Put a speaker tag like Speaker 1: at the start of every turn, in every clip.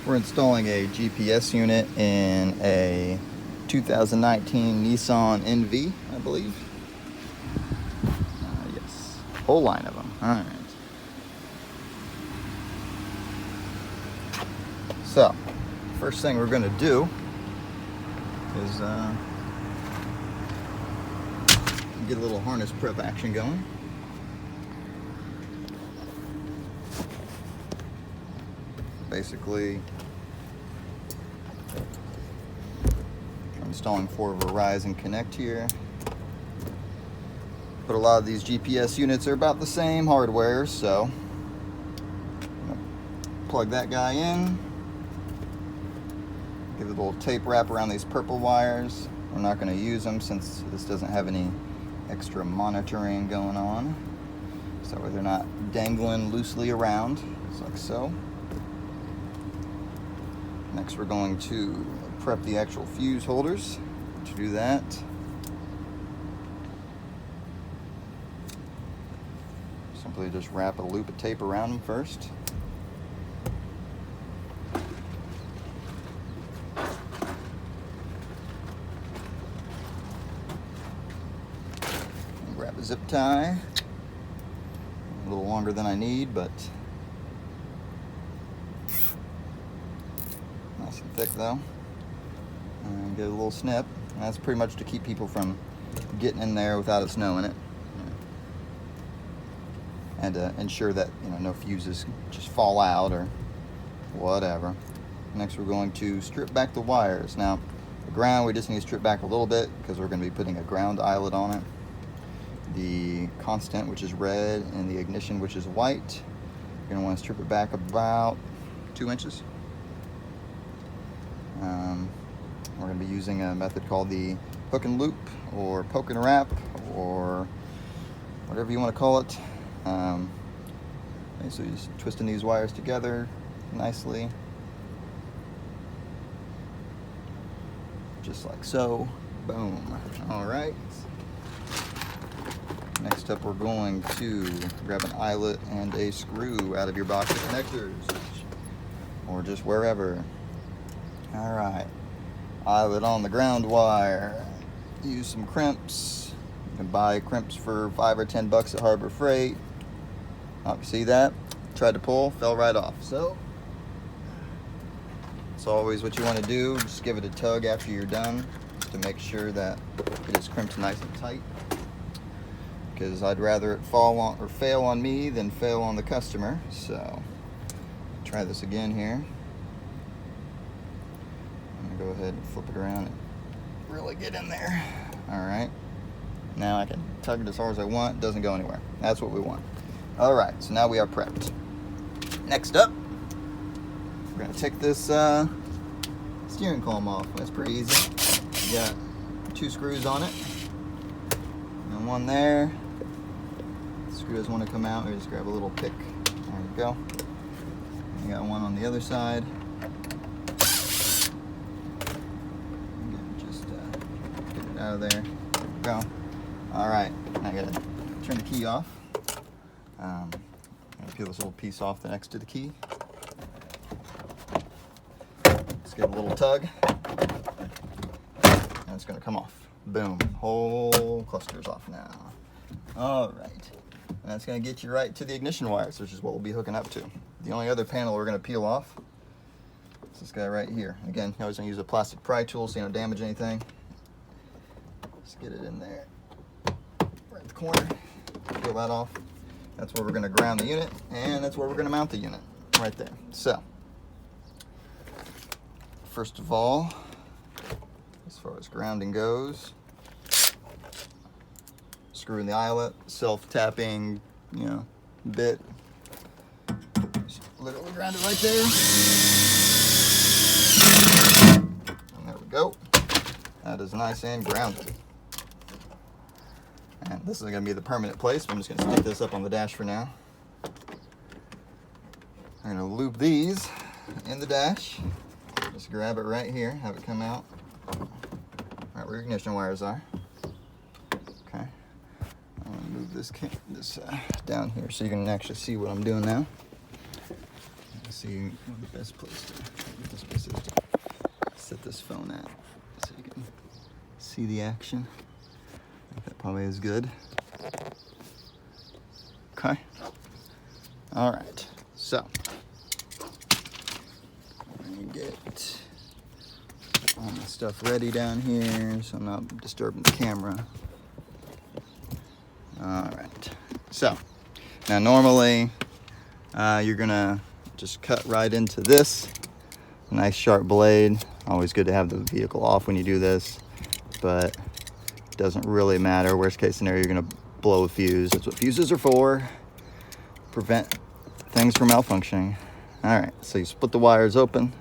Speaker 1: We're installing a GPS unit in a 2019 Nissan NV, I believe. Yes, whole line of them. All right. So, first thing we're going to do is get a little harness prep action going. Basically, I'm installing 4 Verizon Connect here. But a lot of these GPS units are about the same hardware, so plug that guy in. Give it a little tape wrap around these purple wires. We're not going to use them since this doesn't have any extra monitoring going on. So they're not dangling loosely around, just like so. Next we're going to prep the actual fuse holders. To do that, simply just wrap a loop of tape around them first. And grab a zip tie. A little longer than I need, but nice and thick though. And get a little snip. And that's pretty much to keep people from getting in there without us knowing it. And to ensure that no fuses just fall out or whatever. Next we're going to strip back the wires. Now the ground we just need to strip back a little bit because we're going to be putting a ground eyelet on it. The constant, which is red, and the ignition, which is white, you're going to want to strip it back about 2 inches. We're going to be using a method called the hook and loop or poke and wrap or whatever you want to call it. So you're just twisting these wires together nicely, just like so. Boom. All right. Next up, we're going to grab an eyelet and a screw out of your box of connectors, or just wherever. All right. Eyelet on the ground wire. Use some crimps. You can buy crimps for $5 or $10 at Harbor Freight. You see that? Tried to pull, fell right off. So, it's always what you want to do. Just give it a tug after you're done to make sure that it is crimped nice and tight. Because I'd rather it fall on or fail on me than fail on the customer. So, try this again here. I'm gonna go ahead and flip it around and really get in there. All right. Now I can tug it as hard as I want. It doesn't go anywhere. That's what we want. All right. So now we are prepped. Next up, we're gonna take this steering column off. That's pretty easy. You got 2 screws on it, and one there. The screw doesn't want to come out. We just grab a little pick. There you go. You got one on the other side. Just get it out of there. There we go. All right. Now I gotta turn the key off. I'm gonna peel this little piece off next to the key. Let's give it a little tug. And it's gonna come off. Boom. Whole cluster's off now. All right. And that's gonna get you right to the ignition wires, which is what we'll be hooking up to. The only other panel we're gonna peel off is this guy right here. Again, I always gonna use a plastic pry tool so you don't damage anything. Just get it in there. Right in the corner. Peel that off. That's where we're going to ground the unit, and that's where we're going to mount the unit, right there. So, first of all, as far as grounding goes, screw in the eyelet, self-tapping, bit. Just literally ground it right there. And there we go. That is nice and grounded. And this is going to be the permanent place. I'm just going to stick this up on the dash for now. I'm going to loop these in the dash. Just grab it right here, have it come out right where your ignition wires are. Okay. I'm going to move this down here so you can actually see what I'm doing now. See the best place to This place is set this phone at so you can see the action. I think that probably is good. Okay. All right. So let me get all my stuff ready down here so I'm not disturbing the camera. All right. So now normally you're gonna just cut right into this. Nice sharp blade. Always good to have the vehicle off when you do this, but it doesn't really matter. Worst case scenario, you're gonna blow a fuse. That's what fuses are for. Prevent things from malfunctioning. All right, so you split the wires open,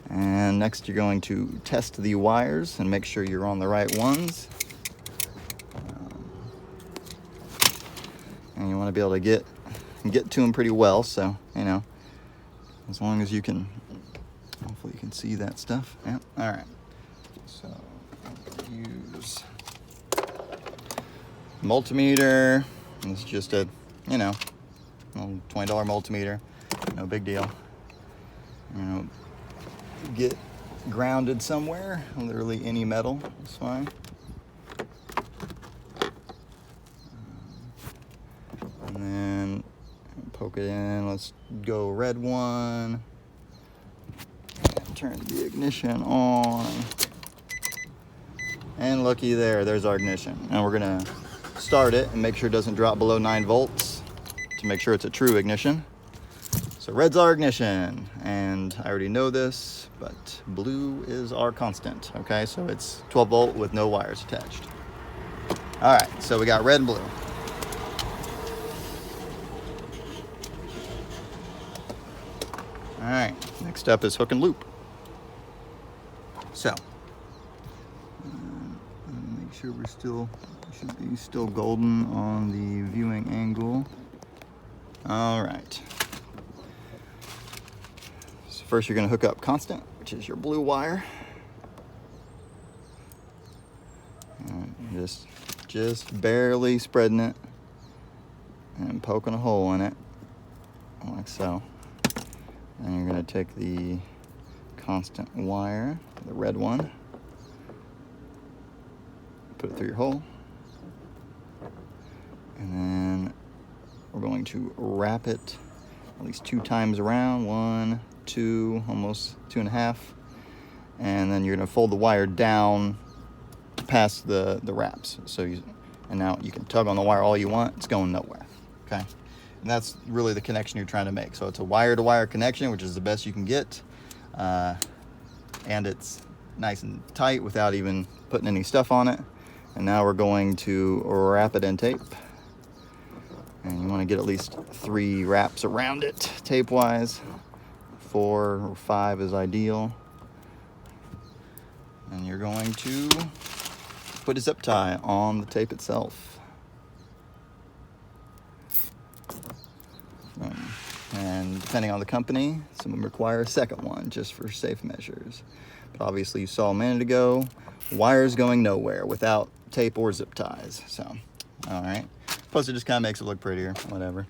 Speaker 1: and next you're going to test the wires and make sure you're on the right ones. And you want to be able to get to them pretty well, so you know, as long as you can, hopefully you can see that stuff. Yeah. All right, so use multimeter. It's just a, you know, $20 multimeter, no big deal. You know, get grounded somewhere, literally any metal is fine. And then poke it in. Let's go red one. And turn the ignition on. And looky there, there's our ignition. And we're gonna start it and make sure it doesn't drop below 9 volts to make sure it's a true ignition. So red's our ignition, and I already know this, but blue is our constant, okay? So it's 12 volt with no wires attached. All right, so we got red and blue. All right, next up is hook and loop. So, make sure should be still golden on the viewing angle. All right. So first you're gonna hook up constant, which is your blue wire. And just barely spreading it and poking a hole in it, like so. And you're gonna take the constant wire, the red one, put it through your hole, and then we're going to wrap it at least 2 times around, 1, 2, almost 2.5, and then you're gonna fold the wire down past the wraps. And now you can tug on the wire all you want, it's going nowhere, okay? And that's really the connection you're trying to make. So it's a wire-to-wire connection, which is the best you can get. And it's nice and tight without even putting any stuff on it. And now we're going to wrap it in tape. And you want to get at least 3 wraps around it, tape-wise. 4 or 5 is ideal. And you're going to put a zip tie on the tape itself. And depending on the company, some of them require a second one just for safe measures. But obviously you saw a minute ago, wires going nowhere without tape or zip ties. So, all right. Plus it just kind of makes it look prettier, whatever.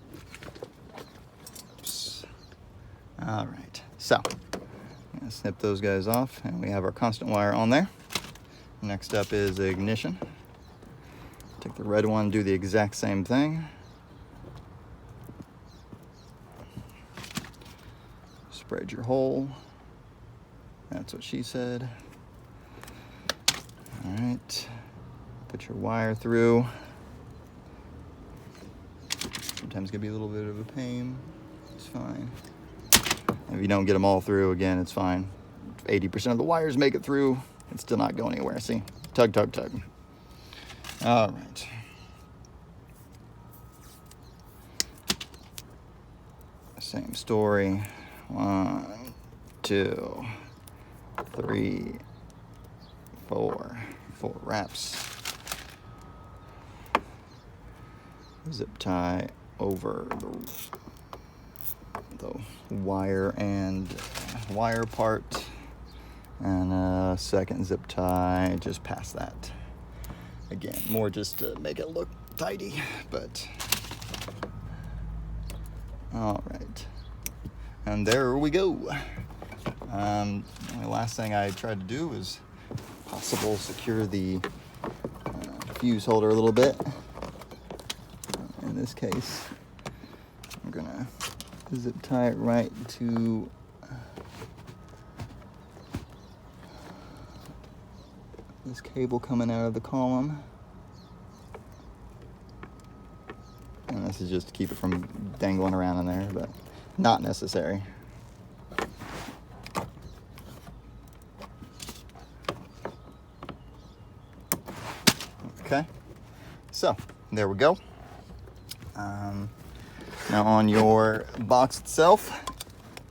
Speaker 1: Oops. All right, so I'm gonna snip those guys off, and we have our constant wire on there. Next up is ignition. Take the red one, do the exact same thing. Spread your hole. That's what she said. All right, put your wire through. Sometimes it can be a little bit of a pain. It's fine. If you don't get them all through, again, it's fine. If 80% of the wires make it through, it's still not going anywhere. See, tug, tug, tug. All right. Same story. 1, 2, 3, 4. 4 wraps. Zip tie over the wire and wire part, and a second zip tie just past that. Again, more just to make it look tidy, but all right. And there we go. The last thing I tried to do was possible secure the fuse holder a little bit. In this case, I'm gonna zip tie it right to this cable coming out of the column. And this is just to keep it from dangling around in there, but not necessary. Okay, so there we go. Now on your box itself,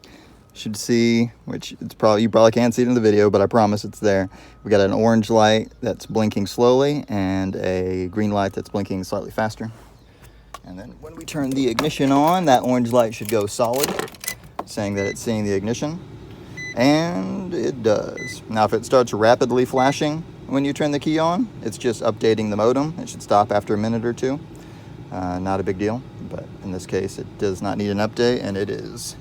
Speaker 1: you should see, which you probably can't see it in the video, but I promise it's there. We got an orange light that's blinking slowly and a green light that's blinking slightly faster. And then when we turn the ignition on, that orange light should go solid, saying that it's seeing the ignition, and it does. Now if it starts rapidly flashing when you turn the key on, it's just updating the modem. It should stop after a minute or two. Not a big deal, but in this case it does not need an update, and it is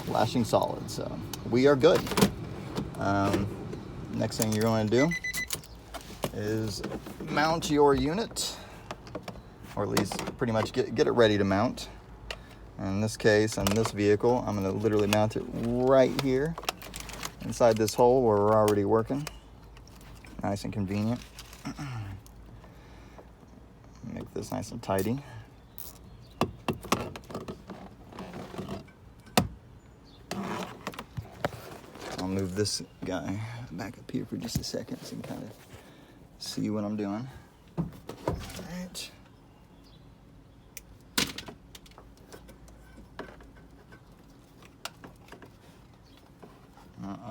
Speaker 1: flashing solid, so we are good. Next thing you're going to do is mount your unit, or at least pretty much get it ready to mount. In this case, on this vehicle, I'm going to literally mount it right here inside this hole where we're already working. Nice and convenient. Make this nice and tidy. I'll move this guy back up here for just a second so you can kind of see what I'm doing. All right.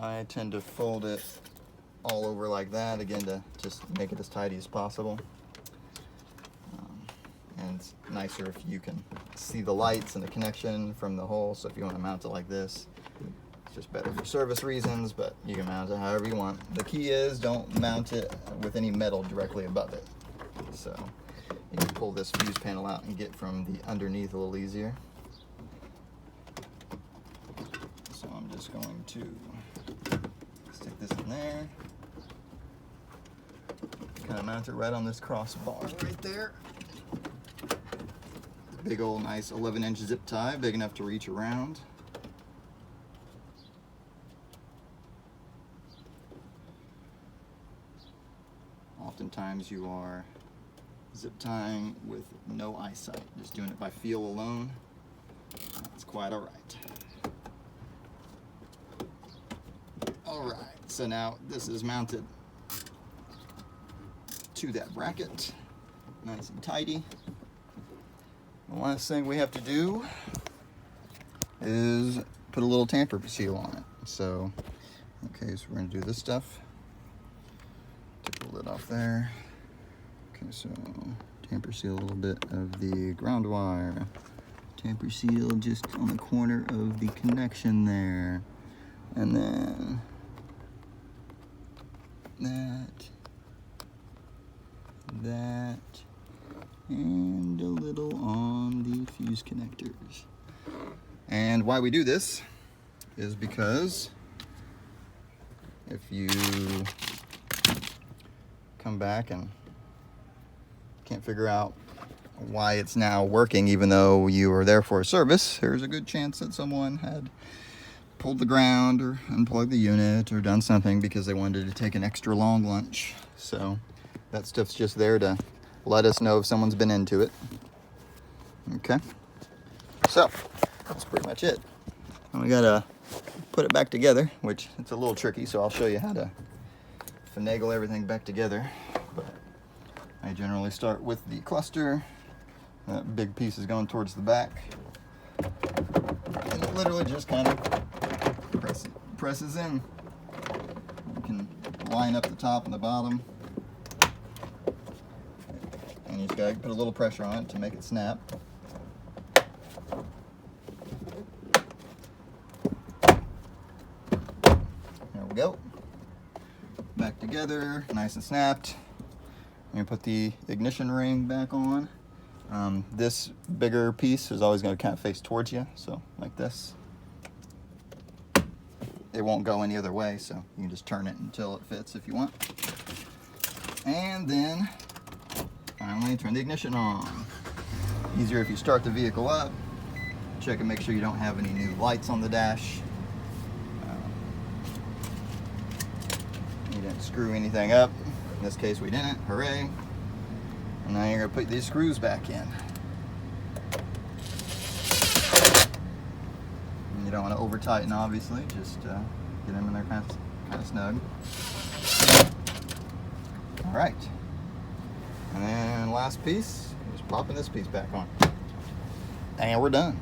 Speaker 1: I tend to fold it all over like that, again, to just make it as tidy as possible. And it's nicer if you can see the lights and the connection from the hole, so if you want to mount it like this, it's just better for service reasons, but you can mount it however you want. The key is don't mount it with any metal directly above it. So you can pull this fuse panel out and get from the underneath a little easier. So I'm just going to stick this in there. Kind of mount it right on this crossbar right there. Big old nice 11-inch zip tie, big enough to reach around. Oftentimes you are zip tying with no eyesight, just doing it by feel alone. That's quite all right. All right, so now this is mounted to that bracket, nice and tidy. The last thing we have to do is put a little tamper seal on it. So, okay, so we're gonna do this stuff. Take the lid off there. Okay, so tamper seal a little bit of the ground wire. Tamper seal just on the corner of the connection there. And then that, and a little on the fuse connectors. And why we do this is because if you come back and can't figure out why it's now working even though you were there for a service, there's a good chance that someone had pulled the ground or unplugged the unit or done something because they wanted to take an extra long lunch. So that stuff's just there to let us know if someone's been into it. Okay, so that's pretty much it. And we gotta put it back together, which it's a little tricky, so I'll show you how to finagle everything back together. But I generally start with the cluster. That big piece is going towards the back. And it literally just kind of presses in. You can line up the top and the bottom. And you just gotta put a little pressure on it to make it snap. There we go. Back together, nice and snapped. I'm gonna put the ignition ring back on. This bigger piece is always gonna kind of face towards you, so like this. it won't go any other way, so you can just turn it until it fits if you want. And then finally turn the ignition on. Easier if you start the vehicle up. Check and make sure you don't have any new lights on the dash. You didn't screw anything up. In this case we didn't, hooray. And now you're gonna put these screws back in. And you don't want to over tighten, obviously, just get them in there kind of snug. All right. And then last piece, just popping this piece back on. And we're done.